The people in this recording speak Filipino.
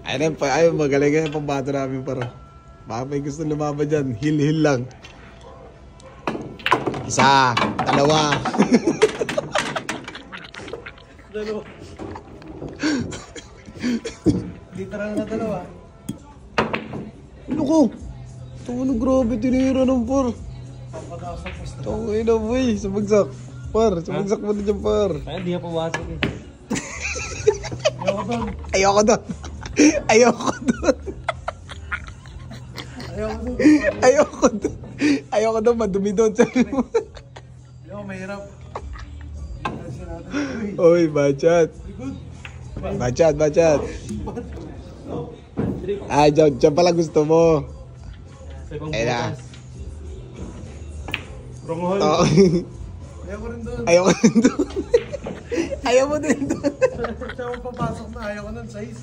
Ayun, magaling nga yung pambato namin para. Baka may gusto lumaban dyan. Hil lang. Isa, dalawa. Dalawa. Dito lang na dalawa. Ano ko? Ano grabe, tinira ng par. Pampataas sa posta. Tangay na boy, sumagsak. Par, sumagsak mo na dyan par. Kaya di ka pawasok eh. Ayoko doon. Ayoko doon. Ayoko doon. Ayoko doon, madumi doon. Ayoko, mahirap. Oy, bachat. Bachat. Ah, dyan pala gusto mo. Ayun na. Ronghol. Oo. Ayoko rin doon. Ayoko doon. Ayaw mo din doon. Siya mo papasok na, ayoko nun, size.